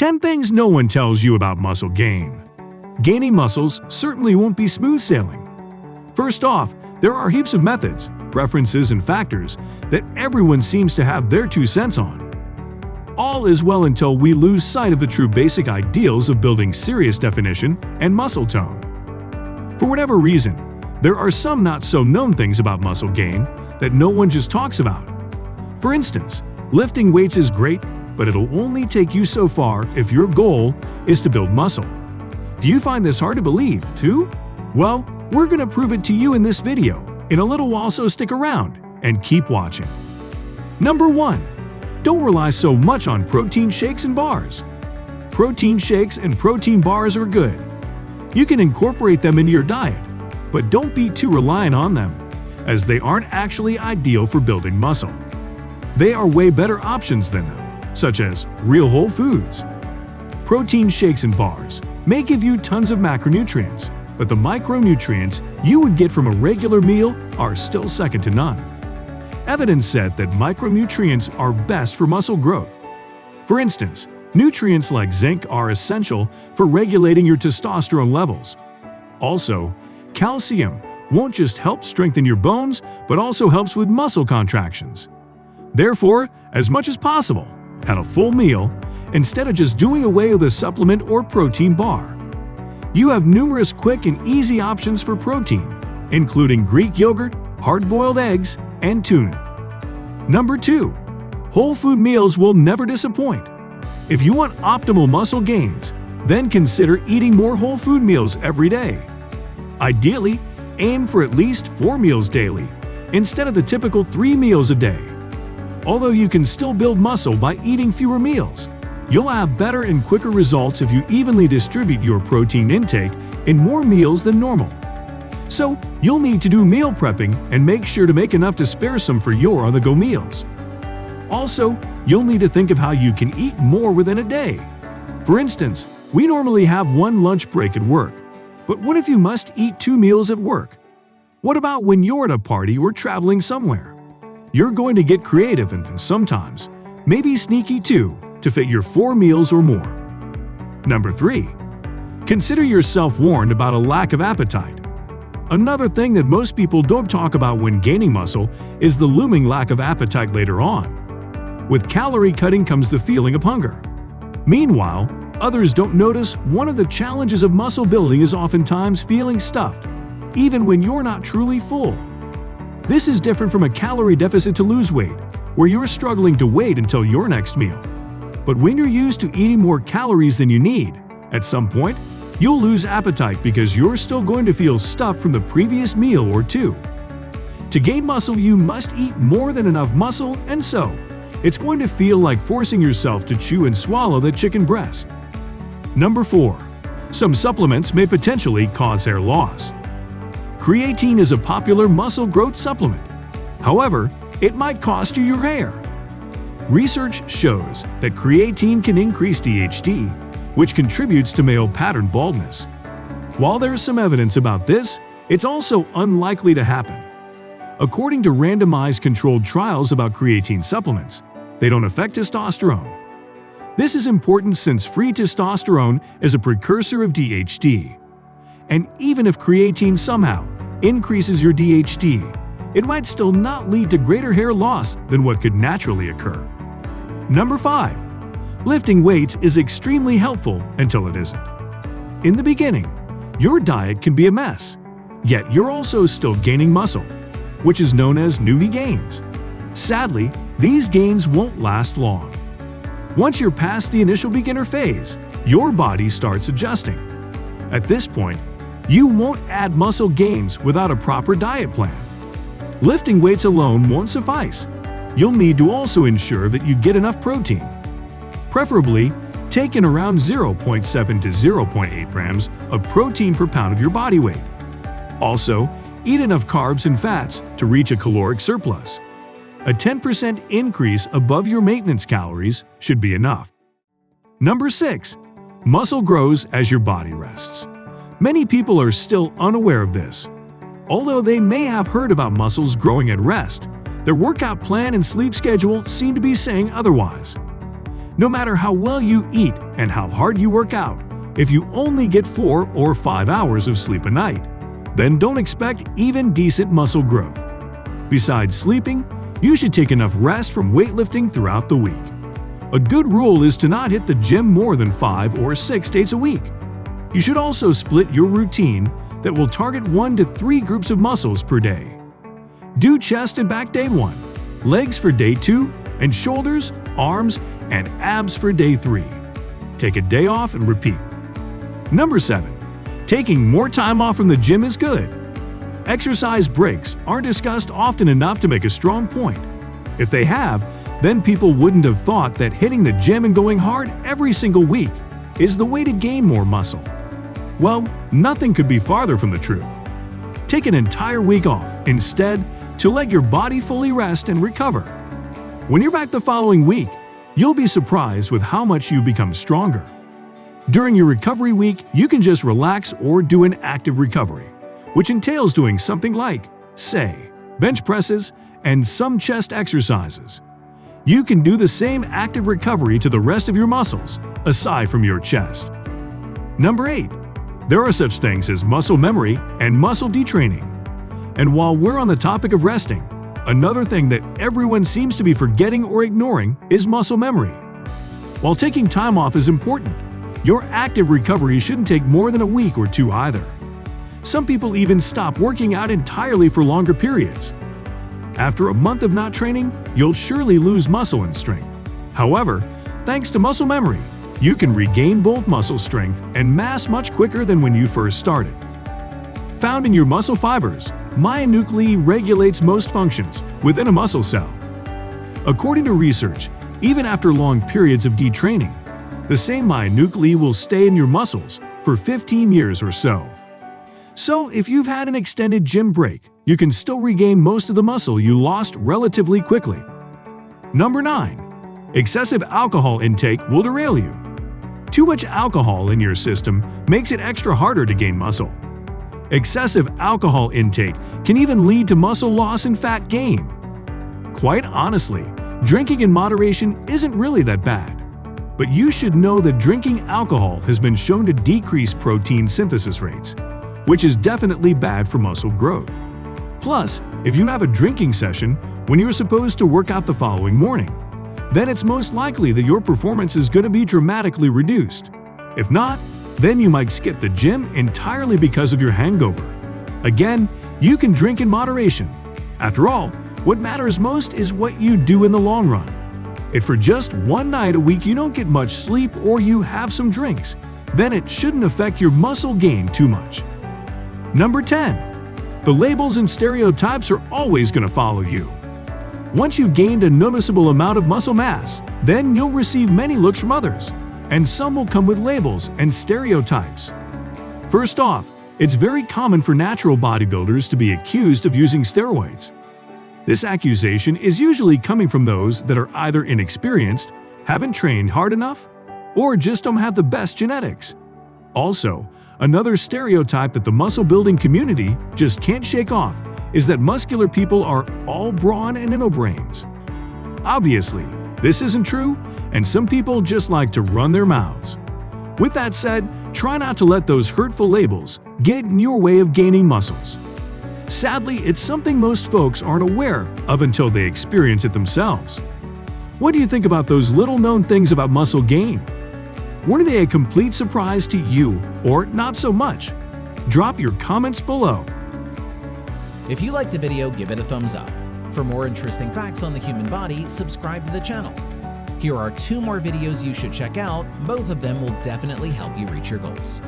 10 things no one tells you about muscle gain. Gaining muscles certainly won't be smooth sailing. First off, there are heaps of methods, preferences, and factors that everyone seems to have their 2 cents on. All is well until we lose sight of the true basic ideals of building serious definition and muscle tone. For whatever reason, there are some not-so-known things about muscle gain that no one just talks about. For instance, lifting weights is great, but it'll only take you so far if your goal is to build muscle. Do you find this hard to believe, too? Well, we're going to prove it to you in this video in a little while, so stick around and keep watching. Number 1. Don't rely so much on protein shakes and bars. Protein shakes and protein bars are good. You can incorporate them into your diet, but don't be too reliant on them, as they aren't actually ideal for building muscle. They are way better options than them, such as real whole foods. Protein shakes and bars may give you tons of macronutrients, but the micronutrients you would get from a regular meal are still second to none. Evidence said that micronutrients are best for muscle growth. For instance, nutrients like zinc are essential for regulating your testosterone levels. Also, calcium won't just help strengthen your bones, but also helps with muscle contractions. Therefore, as much as possible, have a full meal instead of just doing away with a supplement or protein bar. You have numerous quick and easy options for protein, including Greek yogurt, hard-boiled eggs, and tuna. Number 2. Whole food meals will never disappoint. If you want optimal muscle gains, then consider eating more whole food meals every day. Ideally, aim for at least 4 meals daily, instead of the typical 3 meals a day. Although you can still build muscle by eating fewer meals, you'll have better and quicker results if you evenly distribute your protein intake in more meals than normal. So, you'll need to do meal prepping and make sure to make enough to spare some for your on-the-go meals. Also, you'll need to think of how you can eat more within a day. For instance, we normally have 1 lunch break at work, but what if you must eat 2 meals at work? What about when you're at a party or traveling somewhere? You're going to get creative and sometimes, maybe sneaky too, to fit your 4 meals or more. Number 3. Consider yourself warned about a lack of appetite. Another thing that most people don't talk about when gaining muscle is the looming lack of appetite later on. With calorie cutting comes the feeling of hunger. Meanwhile, others don't notice one of the challenges of muscle building is oftentimes feeling stuffed, even when you're not truly full. This is different from a calorie deficit to lose weight, where you're struggling to wait until your next meal. But when you're used to eating more calories than you need, at some point, you'll lose appetite because you're still going to feel stuffed from the previous meal or 2. To gain muscle, you must eat more than enough muscle, and so, it's going to feel like forcing yourself to chew and swallow the chicken breast. Number 4. Some supplements may potentially cause hair loss. Creatine is a popular muscle growth supplement. However, it might cost you your hair. Research shows that creatine can increase DHT, which contributes to male pattern baldness. While there's some evidence about this, it's also unlikely to happen. According to randomized controlled trials about creatine supplements, they don't affect testosterone. This is important since free testosterone is a precursor of DHT. And even if creatine somehow increases your DHT, it might still not lead to greater hair loss than what could naturally occur. Number 5. Lifting weights is extremely helpful until it isn't. In the beginning, your diet can be a mess, yet you're also still gaining muscle, which is known as newbie gains. Sadly, these gains won't last long. Once you're past the initial beginner phase, your body starts adjusting. At this point, you won't add muscle gains without a proper diet plan. Lifting weights alone won't suffice. You'll need to also ensure that you get enough protein. Preferably, take in around 0.7 to 0.8 grams of protein per pound of your body weight. Also, eat enough carbs and fats to reach a caloric surplus. A 10% increase above your maintenance calories should be enough. Number 6. Muscle grows as your body rests. Many people are still unaware of this. Although they may have heard about muscles growing at rest, their workout plan and sleep schedule seem to be saying otherwise. No matter how well you eat and how hard you work out, if you only get 4 or 5 hours of sleep a night, then don't expect even decent muscle growth. Besides sleeping, you should take enough rest from weightlifting throughout the week. A good rule is to not hit the gym more than 5 or 6 days a week. You should also split your routine that will target 1 to 3 groups of muscles per day. Do chest and back day 1, legs for day 2, and shoulders, arms, and abs for day 3. Take a day off and repeat. Number 7. Taking more time off from the gym is good. Exercise breaks aren't discussed often enough to make a strong point. If they have, then people wouldn't have thought that hitting the gym and going hard every single week is the way to gain more muscle. Well, nothing could be farther from the truth. Take an entire week off instead to let your body fully rest and recover. When you're back the following week, you'll be surprised with how much you become stronger. During your recovery week, you can just relax or do an active recovery, which entails doing something like, say, bench presses and some chest exercises. You can do the same active recovery to the rest of your muscles, aside from your chest. Number 8. There are such things as muscle memory and muscle detraining. And while we're on the topic of resting, another thing that everyone seems to be forgetting or ignoring is muscle memory. While taking time off is important, your active recovery shouldn't take more than a week or 2 either. Some people even stop working out entirely for longer periods. After a month of not training, you'll surely lose muscle and strength. However, thanks to muscle memory, you can regain both muscle strength and mass much quicker than when you first started. Found in your muscle fibers, myonuclei regulates most functions within a muscle cell. According to research, even after long periods of detraining, the same myonuclei will stay in your muscles for 15 years or so. So if you've had an extended gym break, you can still regain most of the muscle you lost relatively quickly. Number 9. Excessive alcohol intake will derail you. Too much alcohol in your system makes it extra harder to gain muscle. Excessive alcohol intake can even lead to muscle loss and fat gain. Quite honestly, drinking in moderation isn't really that bad. But you should know that drinking alcohol has been shown to decrease protein synthesis rates, which is definitely bad for muscle growth. Plus, if you have a drinking session when you're supposed to work out the following morning, then it's most likely that your performance is going to be dramatically reduced. If not, then you might skip the gym entirely because of your hangover. Again, you can drink in moderation. After all, what matters most is what you do in the long run. If for just one night a week you don't get much sleep or you have some drinks, then it shouldn't affect your muscle gain too much. Number 10. The labels and stereotypes are always going to follow you. Once you've gained a noticeable amount of muscle mass, then you'll receive many looks from others, and some will come with labels and stereotypes. First off, it's very common for natural bodybuilders to be accused of using steroids. This accusation is usually coming from those that are either inexperienced, haven't trained hard enough, or just don't have the best genetics. Also, another stereotype that the muscle-building community just can't shake off is that muscular people are all brawn and no brains. Obviously, this isn't true, and some people just like to run their mouths. With that said, try not to let those hurtful labels get in your way of gaining muscles. Sadly, it's something most folks aren't aware of until they experience it themselves. What do you think about those little-known things about muscle gain? Were they a complete surprise to you or not so much? Drop your comments below. If you liked the video, give it a thumbs up. For more interesting facts on the human body, subscribe to the channel. Here are 2 more videos you should check out. Both of them will definitely help you reach your goals.